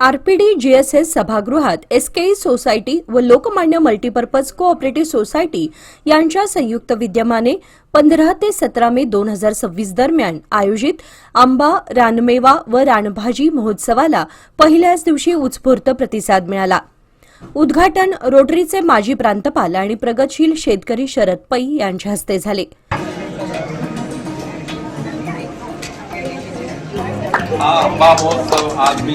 RPD GSS सभागृहात एसकेई society व Lokmanya multipurpose cooperative society यांच्या संयुक्त विद्यमाने 15 ते 17 मे 2026 दरम्यान आयोजित आंबा, रानमेवा व रानभाजी महोत्सवाला पहिल्याच दिवशी उत्स्फूर्त प्रतिसाद मिळाला. उद्घाटन रोटरीचे माजी प्रांतपाल आणि प्रगतशील शेतकरी शरद पै यांच्या हस्ते झाले. आंबा महोत्सव आज मी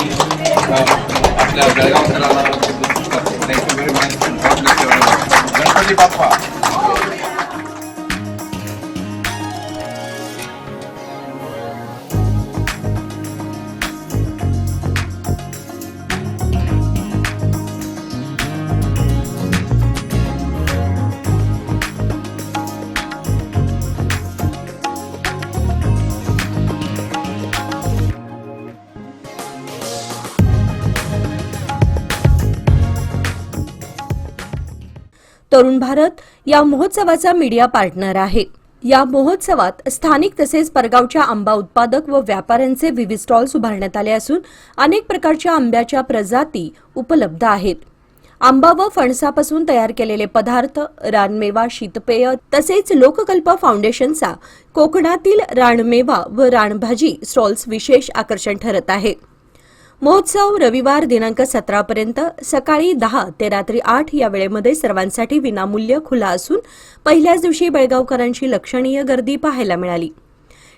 आपल्या जळगावकरांना thank you very much. Ganpati Bappa. Tarun Bharat या महोत्सवाचा मीडिया पार्टनर आहे. या महोत्सवात स्थानिक तसेच परगावच्या आंबा उत्पादक व व्यापाऱ्यांचे विविध स्टॉल्स उभारण्यात आले असून अनेक प्रकारच्या आंब्याच्या प्रजाती उपलब्ध आहेत. आंबा व फणसापासून तयार केलेले पदार्थ, रानमेवा शीतपेय तसेच लोककल्प फाउंडेशनचा कोकणातील रानमेवा व रानभाजी स्टॉल्स विशेष आकर्षण ठरत आहे. महोत्सव रविवार दिनांक 17 पर्यंत सकाळी 10 ते रात्री 8 या वेळेमध्ये सर्वांसाठी विनामूल्य खुला असून पहिल्याच दिवशी बेळगावकरांची लक्षणीय गर्दी पाहायला मिळाली.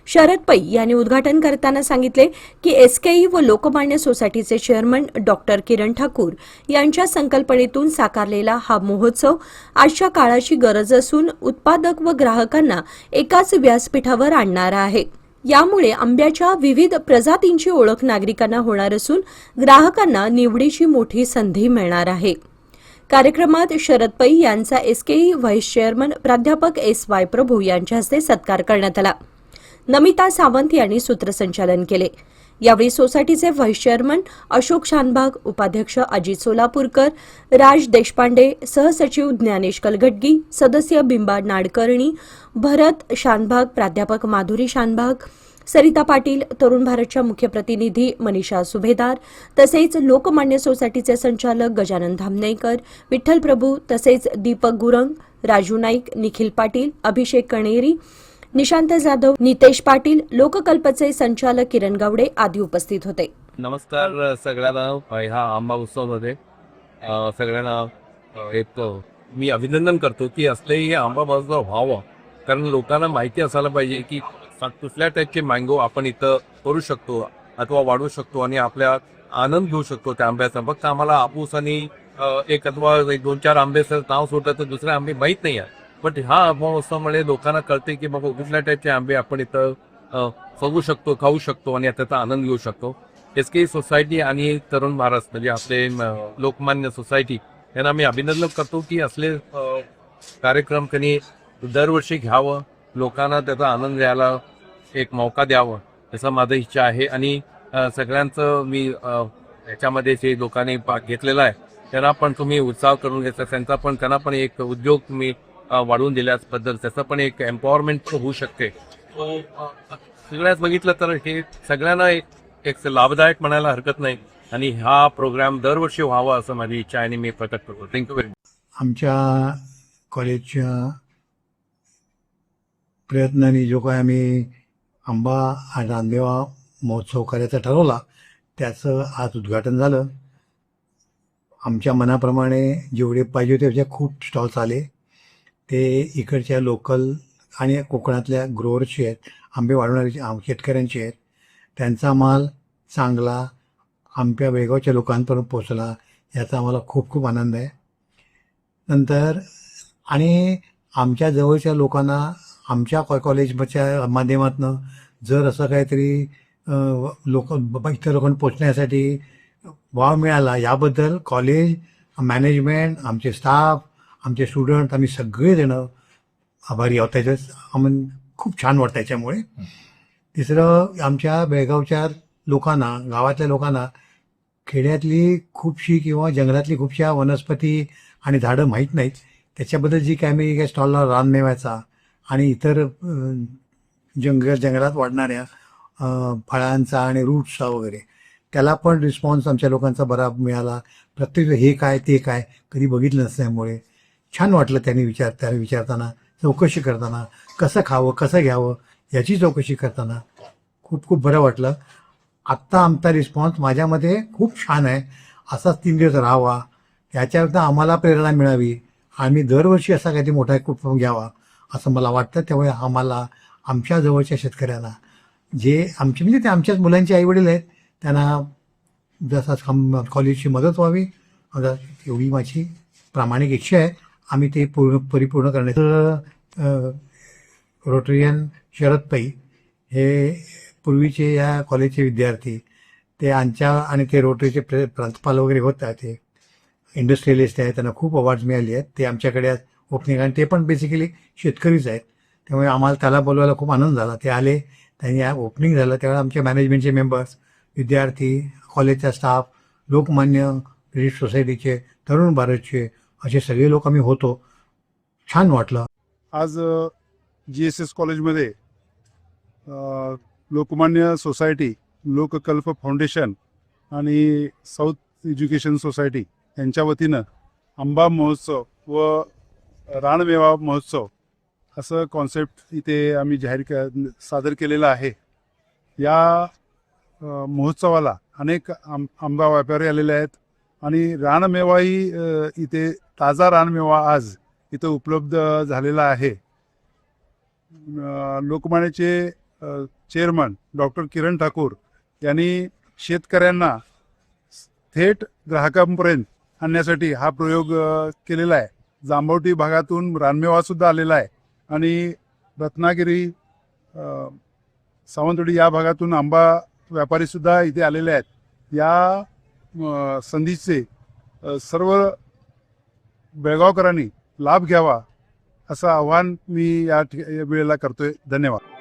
शरद पै यांनी उद्घाटन करताना सांगितले की एसकेई व लोकमान्य सोसायटीचे चेअरमन डॉक्टर किरण ठाकूर यांच्या संकल्पनेतून साकारलेला हा महोत्सव आजच्या काळाची गरज असून उत्पादक व ग्राहकांना एकाच व्यासपीठावर आणणारा आहे. यामुळे आंब्याच्या विविध प्रजातींची ओळख नागरिकांना होणार असून ग्राहकांना निवडीची मोठी संधी मिळणार आहे. कार्यक्रमात शरद पै यांचा एसकेई व्हाईस चेअरमन प्राध्यापक एस.वाय. प्रभू यांच्या हस्ते सत्कार करण्यात आला. नमिता सावंत यांनी सूत्रसंचालन केले. यावेळी सोसायटीचे व्हाईस चेअरमन अशोक शानभाग, उपाध्यक्ष अजित सोलापूरकर, राज देशपांडे, सहसचिव ज्ञानेश कलघटगी, सदस्य बिंबा नाडकर्णी, भरत शानभाग, प्राध्यापक माधुरी शानभाग, सरिता पाटील, तरुण भारतच्या मुख्य प्रतिनिधी मनीषा सुभेदार तसेच लोकमान्य सोसायटीचे संचालक गजानन धामणेकर, विठ्ठल प्रभू तसेच दीपक गुरंग, राजू नाईक, निखिल पाटील, अभिषेक कणेरी, निशांत जाधव, नितेश पाटील, लोककल्पचे संचालक किरण गावडे आदी उपस्थित होते. नमस्कार सगळ्यांना. ह्या आंबा उत्सवामध्ये सगळ्यांना एक मी अभिनंदन करतो की असलेही आंबा महोत्सव व्हावा. कारण लोकांना माहिती असायला पाहिजे की कुठल्या टाईपचे मँगो आपण इथं करू शकतो अथवा वाढवू शकतो आणि आपल्या आनंद घेऊ शकतो त्या आंब्याचा. फक्त आम्हाला हापूस आणि एक अथवा 2-4 आंब्याचं नाव सोडलं तर दुसरे आंबे माहीत नाही आहे. बट हा महोत्सवामुळे लोकांना कळते की बाबा कुठल्या टाईपचे आंबे आपण इथं बघू शकतो, खाऊ शकतो आणि त्याचा आनंद घेऊ शकतो. एसकेई सोसायटी आणि तरुण भारत म्हणजे आपले लोकमान्य सोसायटी यांना मी अभिनंदन करतो की असले कार्यक्रम त्यांनी दरवर्षी घ्यावं, लोकांना त्याचा आनंद घ्यायला एक मौका द्यावं असं माझं इच्छा आहे. आणि सगळ्यांचं मी याच्यामध्ये जे लोकांनी भाग घेतलेला आहे त्यांना पण तुम्ही उत्साह करून घ्यायचा. त्यांना पण एक उद्योग तुम्ही वाढवून दिल्याबद्दल त्याचं पण एक एम्पॉवरमेंट होऊ शकते. सगळ्यात बघितलं तर हे सगळ्यांना एक लाभदायक म्हणायला हरकत नाही आणि हा प्रोग्राम दरवर्षी व्हावा असं माझी इच्छा आहे आणि मी प्रकट करतो. Thank you very much. आमच्या कॉलेजच्या प्रयत्नांनी जो काय आम्ही आंबा आणि रानमेवा महोत्सव करायचा ठरवला त्याचं आज उद्घाटन झालं. आमच्या मनाप्रमाणे जेवढे पाहिजे होते खूप स्टॉल्स आले. ते इकडच्या लोकल आणि कोकणातल्या ग्रोअर्सचे आहेत, आंबे वाढवणारे शेतकऱ्यांचे आहेत. त्यांचा माल चांगला आमच्या बेळगावच्या लोकांपर्यंत पोचला याचा आम्हाला खूप खूप आनंद आहे. नंतर आणि आमच्या जवळच्या लोकांना आमच्या कॉलेजच्या माध्यमातून जर असं काहीतरी इतर लोकांना पोचण्यासाठी वाव मिळाला याबद्दल कॉलेज मॅनेजमेंट, आमचे स्टाफ, आमचे स्टुडंट आम्ही सगळेजणं आभारी आहोत. त्याच्यात आम्हाला खूप छान वाटतं याच्यामुळे. तिसरं, आमच्या बेळगावच्या लोकांना, गावातल्या लोकांना खेड्यातली खूपशी किंवा जंगलातली खूपशा वनस्पती आणि झाडं माहीत नाहीत. त्याच्याबद्दल जी काय आम्ही स्टॉलला रानमेव्याचा आणि इतर जंगलात वाढणाऱ्या फळांचा आणि रूट्सचा वगैरे त्याला पण रिस्पॉन्स आमच्या लोकांचा बरा मिळाला. प्रत्येक हे काय ते काय कधी बघितलं नसल्यामुळे छान वाटलं त्याने विचारताना, चौकशी करताना, कसं खावं कसं घ्यावं याची चौकशी करताना खूप खूप बरं वाटलं. आत्ता आमचा रिस्पॉन्स माझ्यामध्ये खूप छान आहे. असाच 3 दिवस राहावा, याच्यावर आम्हाला प्रेरणा मिळावी. आम्ही दरवर्षी असा काहीतरी मोठा उपक्रम घ्यावा असं मला वाटतं. त्यामुळे आम्हाला आमच्या जवळच्या शेतकऱ्यांना जे आमचे म्हणजे ते आमच्याच मुलांचे आईवडील आहेत त्यांना जसं कॉलेजची मदत व्हावी एवढी माझी प्रामाणिक इच्छा आहे. आम्ही ते परिपूर्ण करण्याचं रोटरियन शरद पै हे पूर्वीचे या कॉलेजचे विद्यार्थी ते आणि ते रोटरीचे प्रांतपाल वगैरे होतात. ते इंडस्ट्रियलिस्ट आहेत, त्यांना खूप अवॉर्ड्स मिळाले आहेत. ते आमच्याकडे आज ओपनिंग आणि ते पण बेसिकली शेतकरीच आहेत. त्यामुळे आम्हाला त्याला बोलवायला खूप आनंद झाला. ते आले, त्यांनी ओपनिंग झालं त्यावेळेला आमच्या मॅनेजमेंटचे मेंबर्स, विद्यार्थी, कॉलेजचा स्टाफ, लोकमान्य, ब्रिटिश सोसायटीचे, तरुण भारतचे असे सगळे लोक आम्ही होतो. छान वाटलं. आज GSS कॉलेजमध्ये लोकमान्य सोसायटी, लोककल्प फाउंडेशन आणि साऊथ एज्युकेशन सोसायटी यांच्या वतीनं आंबा महोत्सव व रानमेवा महोत्सव असं कॉन्सेप्ट इथे आम्ही सादर केलेलं आहे. या महोत्सवाला अनेक आंबा व्यापारी आलेले आहेत आणि रानमेवाही इथे ताजा रानमेवा आज इथं उपलब्ध झालेला आहे. लोकमान्यचे चेअरमन डॉक्टर किरण ठाकूर यांनी शेतकऱ्यांना थेट ग्राहकांपर्यंत आणण्यासाठी हा प्रयोग केलेला आहे. जांभवटी भागातून रानमेवासुद्धा आलेला आहे आणि रत्नागिरी, सावंतवाडी या भागातून आंबा व्यापारीसुद्धा इथे आलेले आहेत. या संधीचे सर्व बेळगावकरांनी लाभ घ्यावा असं आवाहन मी या वेळेला करतोय. धन्यवाद.